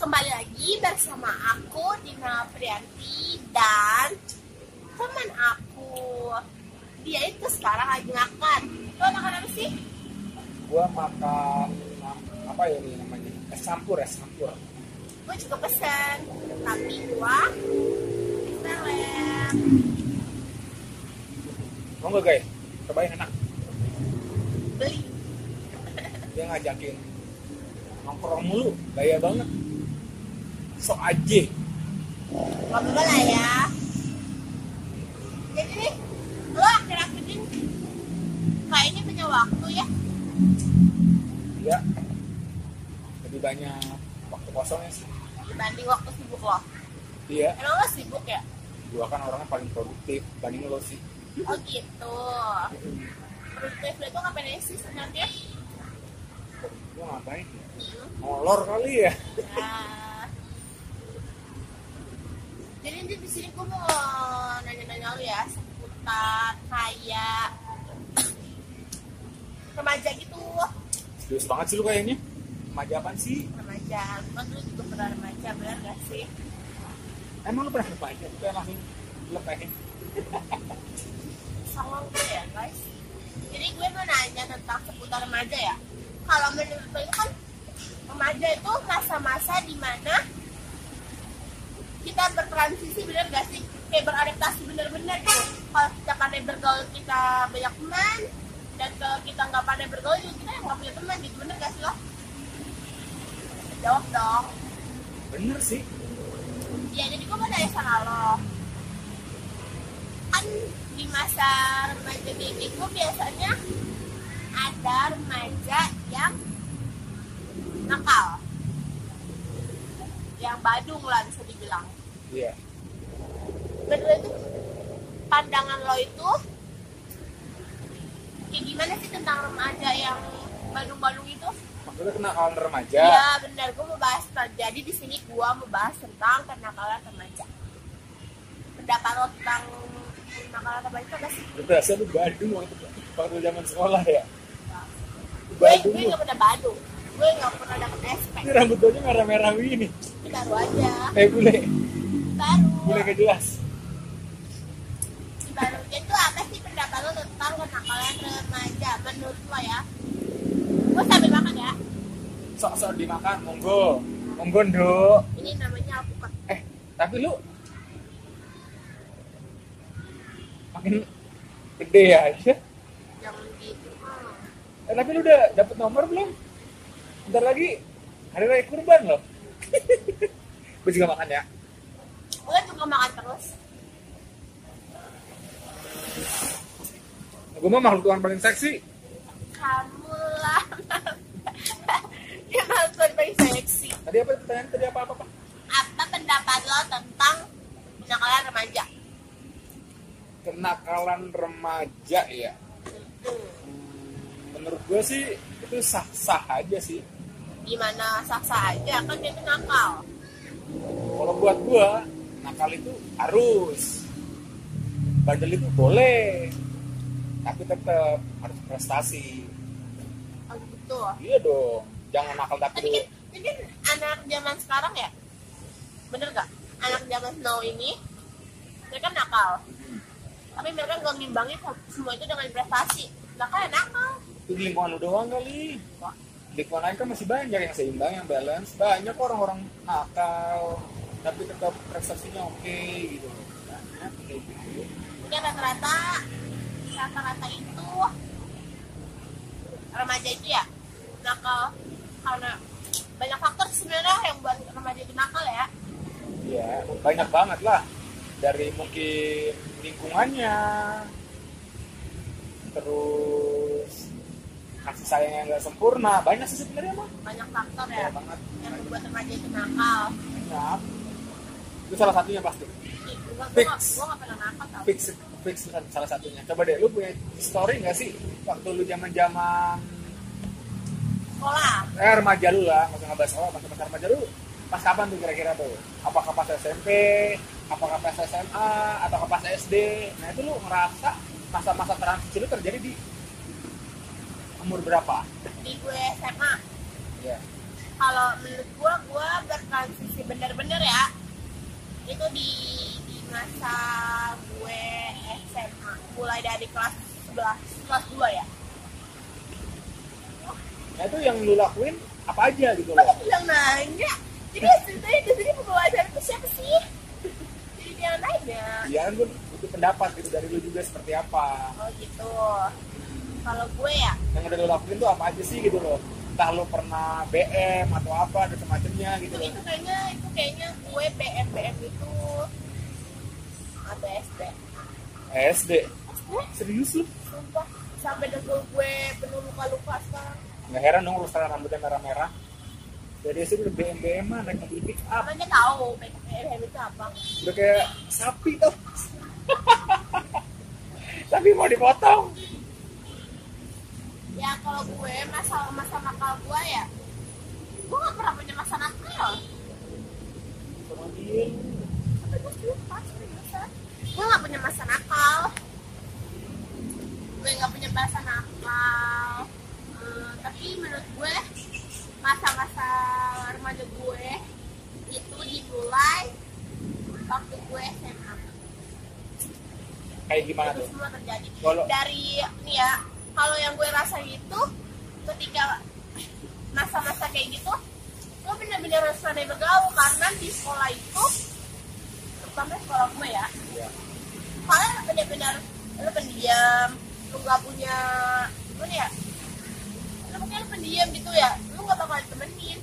Kembali lagi bersama aku Dina Prianti dan teman aku. Dia itu sekarang lagi makan. Lo makan apa sih? Gua makan apa ya ini namanya? Es campur. Gue juga pesen, tapi gua seleb. Mau nggak guys? Cobain enak. Beli. Dia ngajakin nongkrong mulu, gaya banget. Sok aja. Ngobrol lah ya. Jadi nih, lo akhir-akhir ini kayaknya punya waktu ya? Iya. Lebih banyak waktu kosongnya sih. Dibanding waktu sibuk lo. Iya. Emang lo sibuk ya? Gua kan orangnya paling produktif banding lo sih. Oh gitu. Produktif lo itu ngapain aja sih sebenarnya? Gua ngapain? Molor kali ya. Nah, jadi di sini gue mau nanya-nanya lu ya seputar kayak remaja gitu. Serius banget sih lu kayaknya. Remaja apaan sih? Remaja, kan lu juga pernah remaja, benar gak sih? Emang lu pernah remaja? Itu yang langsung lepehin. Songong gue ya guys. Jadi gue mau nanya tentang seputar remaja ya. Kalau menurut gue itu kan remaja itu masa-masa dimana kita bertransisi, bener gak sih? Kayak beradaptasi bener-bener gitu. Kalau kita pandai bergaul kita banyak teman, dan kalau kita nggak pandai bergaul juga kita yang nggak punya teman gitu, bener gak sih lo? Jawab dong. Bener sih. Ya jadi gue mau nanya sama lo, kan di masa remaja ini gue biasanya ada remaja yang nakal, yang badung lah bisa dibilang. Iya. Bener itu pandangan lo itu kayak gimana sih tentang remaja yang badung-badung itu? Maksudnya kenakalan remaja. Iya benar, gue mau bahas. Jadi di sini gue mau bahas tentang kenakalan remaja. Pendapat lo tentang kenakalan remaja apa sih? Berasa lu badung waktu zaman sekolah ya. Gue nggak pernah badung, gue nggak pernah dapet SP. Ini rambut lo merah-merah ini. Ini baru aja. Bule. Baru. Bule gak jelas. Baru. Itu apa sih pendapat lo tentang kenakalan remaja menurut lo ya? Gue sambil makan ya. Sok-sok dimakan, monggo. Monggo, Nduk. Ini namanya alpukat. Tapi lu makin gede ya, Aisyah. Jangan gitu. Tapi lu udah dapet nomor belum? Bentar lagi hari raya kurban loh. Gue juga makan ya. Gue juga makan terus. Gue mah makhluk Tuhan paling seksi. Kamu lah. Yang nonton paling seksi. Tadi apa pertanyaan? Tadi apa? Apa pendapat lo tentang kenakalan remaja? Kenakalan remaja ya. Menurut gue sih itu sah-sah aja sih. Gimana sah-sah aja kan dia tuh nakal. Kalau buat gue nakal itu harus, bandel itu boleh, tapi tetap harus prestasi. Oh gitu. Iya dong, jangan nakal tapi Tapi kan anak zaman sekarang ya, bener gak? Anak zaman now ini mereka nakal, tapi mereka nggak ngimbangin semua itu dengan prestasi. Nakal ya nakal. itu di lingkungan lu doang kali. Di lingkungan lain kan masih banyak yang seimbang, yang balance. Banyak orang-orang nakal tapi tetap prestasinya oke gitu. Banyak kayak gitu. Mungkin rata-rata itu remaja itu ya nakal karena banyak faktor sebenarnya yang buat remaja itu nakal ya. Iya, banyak banget lah. Dari mungkin lingkungannya, terus kasih sayang yang nggak sempurna, banyak sih sebenarnya mah. Banyak faktor ya Banget. yang membuat remaja itu nakal. Nah, itu salah satunya pasti. Gue gak pernah nakal tau. Fix salah satunya. Coba deh, lu punya story nggak sih waktu lu zaman Sekolah. remaja lu lah, nggak usah ngebahas sekolah, masa remaja lu pas kapan tuh kira-kira tuh? Apakah pas SMP, apakah pas SMA, atau pas SD? Nah itu lu ngerasa masa-masa transisi lu terjadi di umur berapa? Di gue SMA. Iya. kalau menurut gue bertransisi bener-bener ya itu di masa gue SMA, mulai dari kelas 11, kelas 2 ya. Nah itu yang lu lakuin apa aja gitu loh? Kok bilang nanya? Jadi ceritanya di sini pembawa acara itu siapa sih? Jadi dia nanya. Iya kan gue butuh pendapat gitu dari lu juga seperti apa. Oh gitu. Kalau gue ya, Yang udah lu lakuin tuh apa aja sih gitu loh? Entah lu pernah BM atau apa dan semacamnya gitu loh. itu kayaknya gue BM itu ada SD. SD? Serius lu? Sumpah, sampai dengkul gue penuh luka-luka sekarang. Nggak heran dong lu sekarang rambutnya merah-merah. Jadi SD udah BM mah naik mobil pick up. Makanya tahu BM itu apa. Udah kayak sapi tuh. Sapi mau dipotong. Ya kalau gue masa nakal gue ya, gue gak pernah punya masa nakal. Kemudian Tapi gue lupa seriusan. Gue gak punya masa nakal. Gue gak punya masa nakal. Tapi menurut gue masa-masa remaja gue itu dimulai waktu gue SMA. kayak gimana Itu tuh? semua terjadi Kalau- dari nih ya, kalau yang gue rasain itu ketika masa-masa kayak gitu gue bener-bener rasa bergaul karena di sekolah itu, terutama sekolah gue ya, Ya. kalian bener-bener lu pendiam, lu nggak punya gimana ya, lu mungkin pendiam gitu ya, lu nggak bakal ditemenin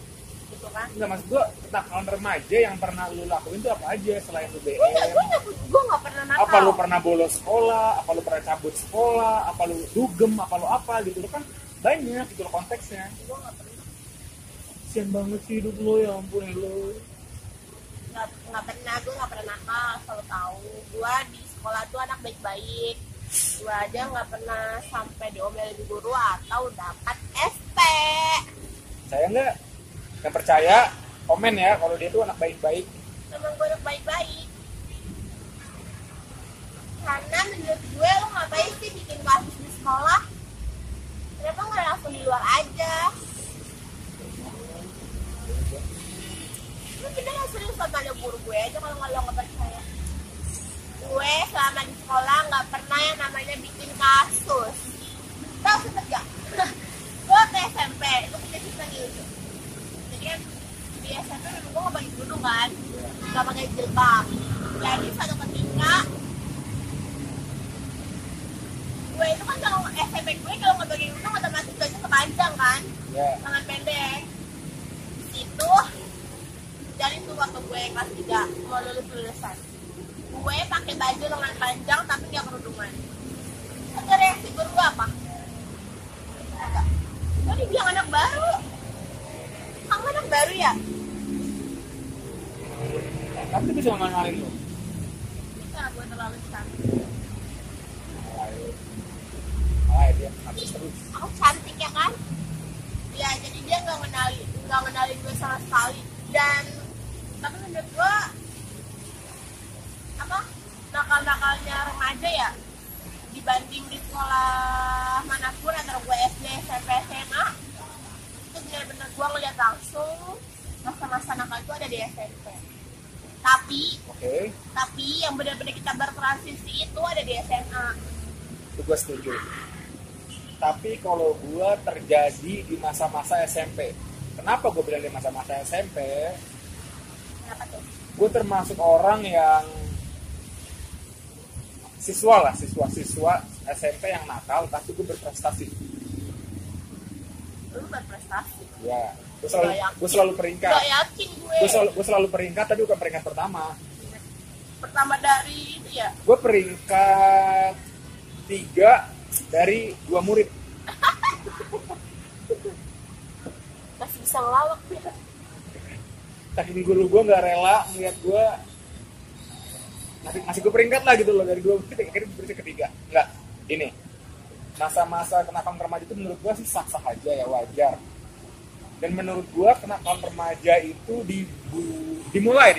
gitu kan. Enggak, maksud gua kenakalan remaja yang pernah lu lakuin tuh apa aja selain lu BM? Gue nggak pernah nakal. Apa lu pernah bolos sekolah? Apa lu pernah cabut sekolah? Apa lu dugem? Apa lu apa gitu? Lu kan banyak gitu loh konteksnya. Gue nggak pernah. Kasian banget sih hidup lu, ya ampun lu. Nggak pernah, gue nggak pernah nakal, selalu tahu gue di sekolah tuh anak baik-baik. Gue aja nggak pernah sampai diomelin guru atau dapat SP. Saya enggak. Yang percaya komen ya kalau dia tuh anak baik-baik. Emang gue anak baik-baik. Karena menurut gue lo ngapain sih bikin kasus di sekolah? Kenapa nggak langsung di luar aja? Lu beneran serius tanya guru gue aja kalau nggak lo nggak percaya. Gue selama di sekolah nggak pernah yang namanya bikin kasus. Tahu sempet gak? Gue ke SMP itu punya cerita gitu. Jadi kan di SMP memang gue nggak pakai kerudung kan, nggak pakai jilbab. Jadi suatu ketika gue itu kan kalau SMP gue kalau nggak pakai kerudung otomatis bajunya kepanjang kan, Ya. tangan pendek. Di situ jadi tuh waktu gue kelas 3 mau lulusan, gue pakai baju lengan panjang tapi nggak kerudungan. Ada reaksi guru gue apa? Ada. Gue dibilang anak baru. Kamu anak baru ya? Tapi itu bisa ngenalin lu. Karena gue terlalu cantik. Ah, dia habis terus. Aku cantik ya kan? Ya jadi dia nggak ngenalin gue sama sekali. Dan tapi menurut gue apa nakal-nakalnya remaja ya dibanding di sekolah manapun antara gue SD, SMP, SMA itu benar-benar gue ngeliat langsung masa-masa nakal itu ada di SMP. Oke. Tapi yang benar-benar kita bertransisi itu ada di SMA. Itu gue setuju. Tapi kalau gue terjadi di masa-masa SMP. Kenapa gue bilang di masa-masa SMP? Kenapa tuh? Gue termasuk orang yang siswa SMP yang nakal, tapi gue berprestasi. Lu berprestasi. Ya, gue selalu peringkat. Gak yakin gue. Gue selalu peringkat, tapi bukan peringkat pertama. Pertama dari itu ya. Gue peringkat 3 dari 2 murid. Masih bisa ngelawak ya. Saking guru gue nggak rela ngeliat gue ngasih gue peringkat lah gitu loh, dari 2 murid akhirnya berarti ketiga. Enggak, ini masa-masa kenakalan remaja itu menurut gue sih sah-sah aja ya, wajar. Dan menurut gue kenakalan remaja itu dimulai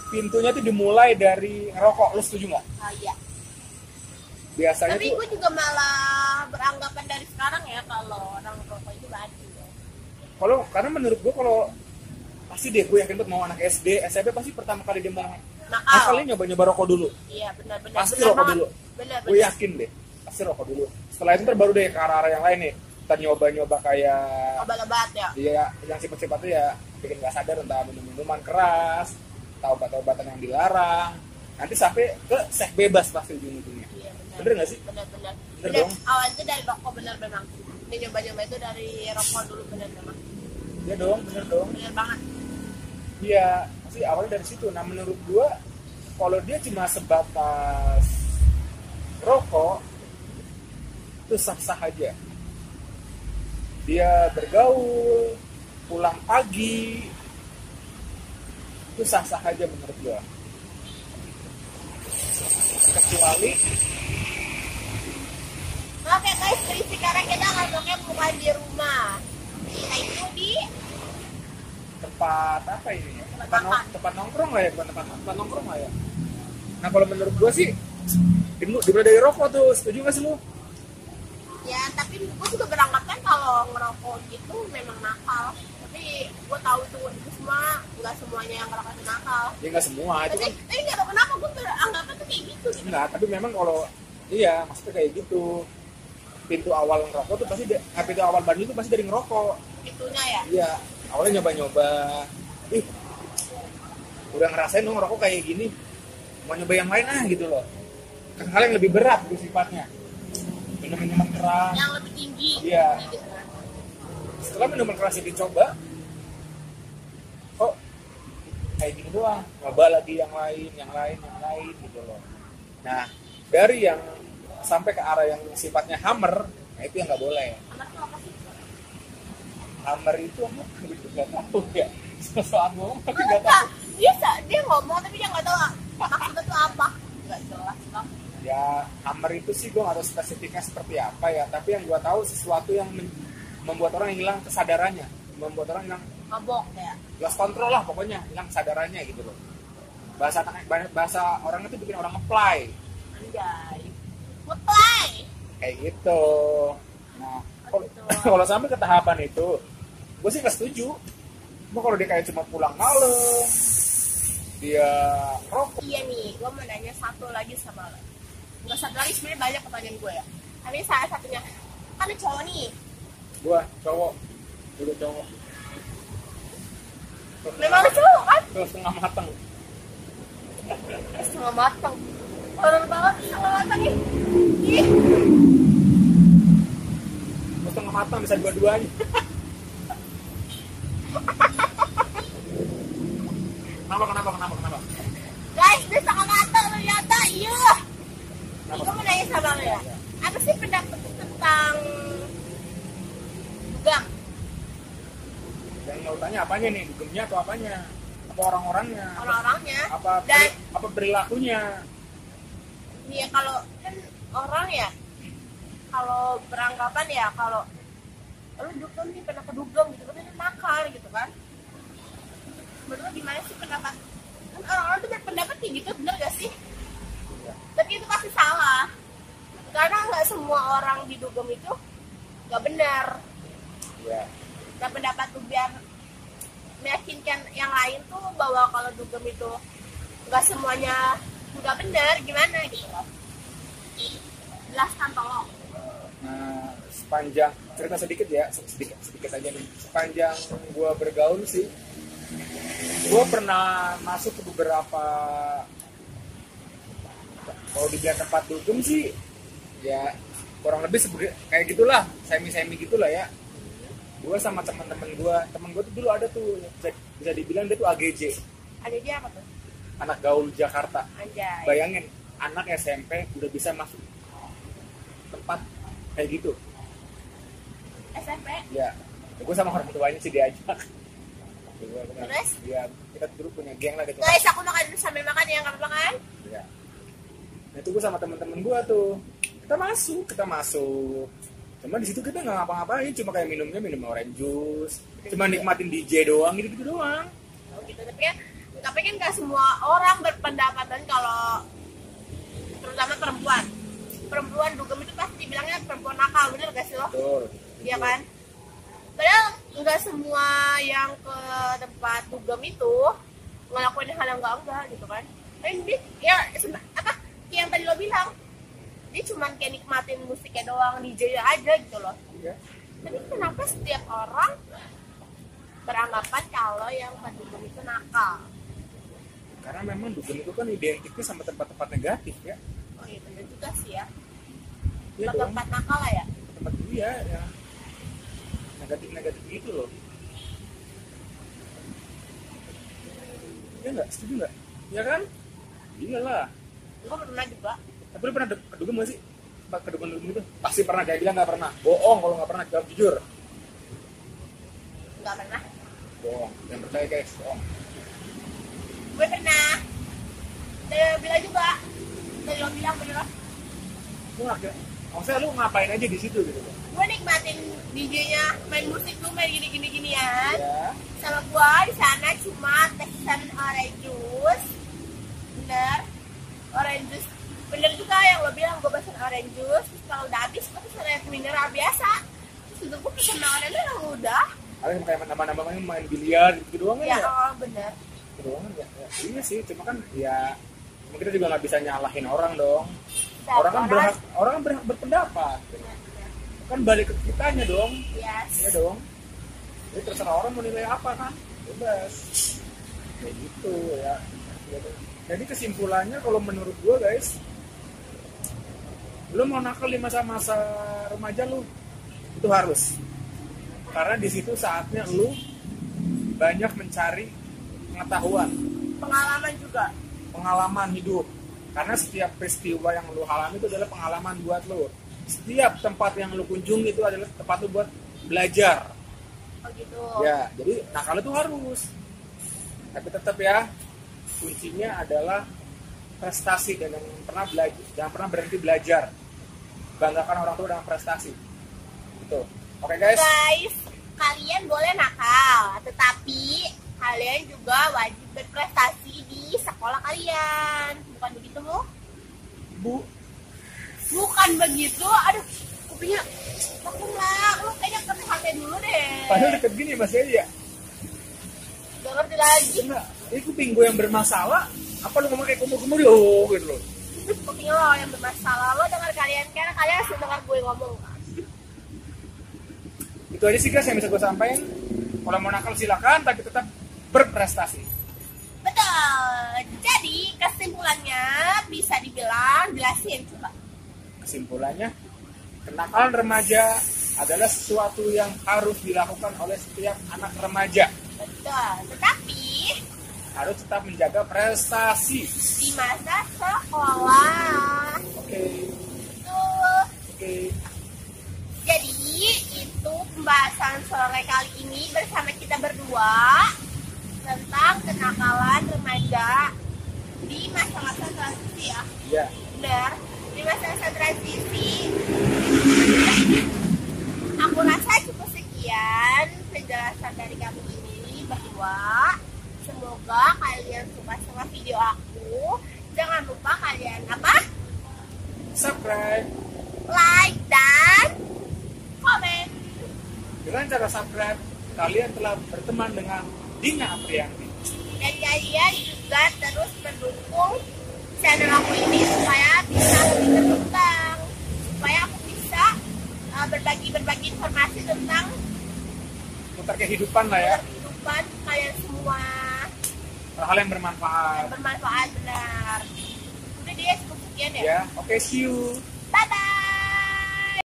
pintunya tuh dimulai dari ngerokok. Lu setuju nggak? Ah, iya. Biasanya Tapi tuh gue juga malah beranggapan dari sekarang ya kalau orang rokok itu baju ya. Kalau karena menurut gue kalau pasti deh, gue yakin banget mau anak SD, SMP pasti pertama kali dia mau asalnya nyoba-nyoba rokok dulu. Iya benar-benar. Pasti rokok dulu. Benar. Gue yakin deh, pasti rokok dulu. Setelah itu ntar baru deh ke arah-arah yang lain nih. Kita nyoba-nyoba kayak obat-obat ya. Iya, yang sifat-sifatnya ya bikin nggak sadar, entah minum-minuman keras, atau obat-obatan yang dilarang. Nanti sampai ke seks bebas pasti ujung-ujungnya. Iya benar. Bener nggak sih? Benar. Bener dong. Awal itu dari rokok benar memang. Dia nyoba-nyoba itu dari rokok dulu benar memang. Iya dong, bener dong. Benar banget. Iya, pasti awalnya dari situ. Nah menurut gua, kalau dia cuma sebatas rokok, itu sah-sah aja. Dia bergaul, pulang pagi, itu sah-sah aja menurut gua. Kecuali Oke guys, sekarang kita ngomongnya bukan di rumah. Kita itu di tempat apa ini ya? Tempat Tempat nongkrong lah ya, bukan tempat nongkrong lah ya. Nah kalau menurut gua sih, dimulai dari rokok tuh, setuju nggak sih lu? ya, tapi gue juga beranggapan kalau ngerokok gitu memang nakal. Tapi gue tahu itu semua nggak semuanya yang ngerokok itu nakal. Ya nggak semua, itu kan. Tapi nggak tahu kenapa gue beranggapan tuh kayak gitu. Enggak, tapi memang kalau iya, maksudnya kayak gitu. Pintu awal ngerokok tuh pasti pintu awal bandul itu pasti dari ngerokok. Itunya ya. Iya, awalnya nyoba-nyoba. Ih, udah ngerasain dong ngerokok kayak gini. Mau nyoba yang lain gitu loh. Hal yang lebih berat gitu sifatnya. Minuman keras. Yang lebih tinggi. Iya. Gitu kan. Setelah minuman keras dicoba, kok kayak gini doang. Coba lagi yang lain gitu loh. Nah, dari yang sampai ke arah yang sifatnya hammer, nah itu yang nggak boleh. Anak tuh apa sih? Hammer itu apa? Nggak tahu ya. Saat ngomong tapi nggak tahu. Dia ngomong tapi dia nggak tahu maksudnya tuh apa. Nggak jelas bang. Ya, hammer itu sih gue nggak tahu spesifiknya seperti apa ya. Tapi yang gue tahu sesuatu yang membuat orang hilang kesadarannya, membuat orang hilang Mabok ya. lost control lah pokoknya, hilang kesadarannya gitu loh. Bahasa orang itu bikin orang apply. Anjay. Ngeplay. Kayak gitu. Nah, kalau sampai ke tahapan itu, gue sih nggak setuju. Cuma kalau dia kayak cuma pulang malam, dia rokok. Iya nih, gue mau nanya satu lagi sama lo. Nggak satu lagi, sebenarnya banyak pertanyaan gue ya. Tapi salah satunya, kan cowok nih. Gue cowok, dulu cowok. Memang lu cowok kan? Terus setengah matang. Setengah matang. Horor banget setengah matang nih. Ih. Terus setengah matang bisa dua-duanya. Kenapa? Guys, dia setengah matang ternyata. Iya. Gue mau nanya sama lo ya. Apa sih pendapat tentang dugem? Yang mau tanya apanya nih, dugemnya atau apanya? Apa orang-orangnya? Orang-orangnya. Apa perilakunya? Iya, kalau kan orang ya, kalau beranggapan ya kalau lu dugem nih pernah kedugem gitu kan itu nakal gitu kan. Menurut lu gimana sih pendapat? Kan orang-orang tuh berpendapat kayak gitu, bener gak sih? Tapi itu pasti salah. Karena nggak semua orang di dugem itu nggak benar. Ya. Dan pendapat tuh biar meyakinkan yang lain tuh bahwa kalau dugem itu nggak semuanya nggak benar, gimana gitu. Jelaskan tolong. Nah, sepanjang cerita sedikit aja nih. Sepanjang gue bergaul sih, gue pernah masuk ke beberapa, kalau dibilang tempat dugem sih, ya kurang lebih kayak gitulah, semi gitulah ya. Gue sama teman gue tuh dulu ada tuh, bisa dibilang dia tuh AGJ. Ada dia apa tuh? Anak gaul Jakarta. Anjay. Bayangin, anak SMP udah bisa masuk tempat kayak gitu. SMP? Ya, gue sama orang tuanya sih diajak. Terus? Ya, kita dulu punya geng lah gitu. Guys, aku makan sambil makan ya, nggak apa-apa kan? Ya. Nah, itu gue sama teman-teman gue tuh. Kita masuk. Cuma di situ kita nggak ngapa-ngapain, cuma kayak minum orange juice, cuma nikmatin DJ doang gitu doang. Oh gitu, tapi kan nggak semua orang berpendapatan kalau terutama perempuan dugem itu pasti dibilangnya perempuan nakal, bener gak sih lo? Betul. Iya kan? Padahal nggak semua yang ke tempat dugem itu ngelakuin hal yang enggak gitu kan. Dia ya apa kayak yang tadi lo bilang, dia cuman kayak nikmatin musiknya doang, DJ aja gitu loh. Iya. Tapi kenapa setiap orang beranggapan kalau yang ke dugem itu nakal? Karena memang dugem itu kan identiknya sama tempat-tempat negatif ya. Oh iya bener juga sih ya. Iya dong. Tempat nakal lah ya. Tempat dia ya negatif gitu loh. Ya nggak, setuju nggak? Ya kan? Iyalah. Gue pernah juga. Tapi lu pernah ke dugem nggak sih? Ke dugem itu? Pasti pernah, kayak bilang nggak pernah. Bohong kalau nggak pernah, jawab jujur. Nggak pernah. Bohong. Yang percaya guys, bohong. Gue pernah. Dia bilang juga. Tadi lo bilang bener. Lu nggak? Maksudnya lu ngapain aja di situ gitu? Gue nikmatin DJ-nya, main musik tuh, main gini-ginian. Ya. Sama gue di sana cuma pesan orange juice. Bener. Orange juice. Bener juga yang lo bilang, gue pesan orange juice. Terus kalau udah habis, gue pesan air mineral biasa. Terus itu gue pesan orange yang udah. Kalian kayak nama-nama main biliar gitu doang kan Ya, ya? oh bener. Gitu doang kan ya? Iya sih, cuma kan ya kita juga nggak bisa nyalahin orang dong. Orang kan berhak berpendapat. Kan balik ke kitanya dong. Yes. Iya dong. Jadi terserah orang mau nilai apa kan? Bebas. Kayak gitu ya. Jadi kesimpulannya kalau menurut gua guys, lu mau nakal di masa-masa remaja lu itu harus. Karena di situ saatnya lu banyak mencari pengetahuan, Pengalaman juga. pengalaman hidup. Karena setiap peristiwa yang lu alami itu adalah pengalaman buat lu. Setiap tempat yang lu kunjungi itu adalah tempat lu buat belajar. Oh gitu. Ya, jadi nakal itu harus. Tapi tetap ya, kuncinya adalah prestasi dan jangan pernah berhenti belajar. Banggakan orang tua dengan prestasi. Gitu. Oke guys. Guys, kalian boleh nakal, tetapi kalian juga wajib berprestasi di sekolah kalian. Bukan begitu, Bu? Bukan begitu. Aduh, kupingnya takut lah. Lu kayaknya ke HP dulu deh. Padahal deket gini masih aja. Gak ngerti lagi. Enggak, ini kuping gue yang bermasalah. Apa lu ngomong kayak kumur-kumur yo gitu loh. Kuping lo yang bermasalah. Lo dengar kalian, karena kalian harus dengar gue ngomong. Itu aja sih guys yang bisa gue sampaikan. Kalau mau nakal silakan, tapi tetap berprestasi. Betul. Jadi kesimpulannya bisa dibilang, jelasin coba. Kesimpulannya, kenakalan remaja adalah sesuatu yang harus dilakukan oleh setiap anak remaja. Betul. Tetapi Harus tetap menjaga prestasi. di masa sekolah. Oke. Betul. Oke. Jadi itu pembahasan sore kali ini bersama kita berdua tentang kenakalan remaja di masa-masa transisi ya. Iya. Benar. Di masa-masa transisi aku rasa cukup sekian penjelasan dari kami ini berdua. Semoga kalian suka sama video aku. Jangan lupa kalian Subscribe. like dan komen. Dengan cara subscribe, kalian telah berteman dengan Dina Aprianti. Dan kalian juga terus mendukung channel aku ini supaya bisa lebih berkembang, supaya aku bisa berbagi informasi tentang Putar kehidupan lah ya. kehidupan kalian semua Hal-hal yang bermanfaat. yang bermanfaat benar. Udah dia cukup sekian ya. Ya, oke, see you.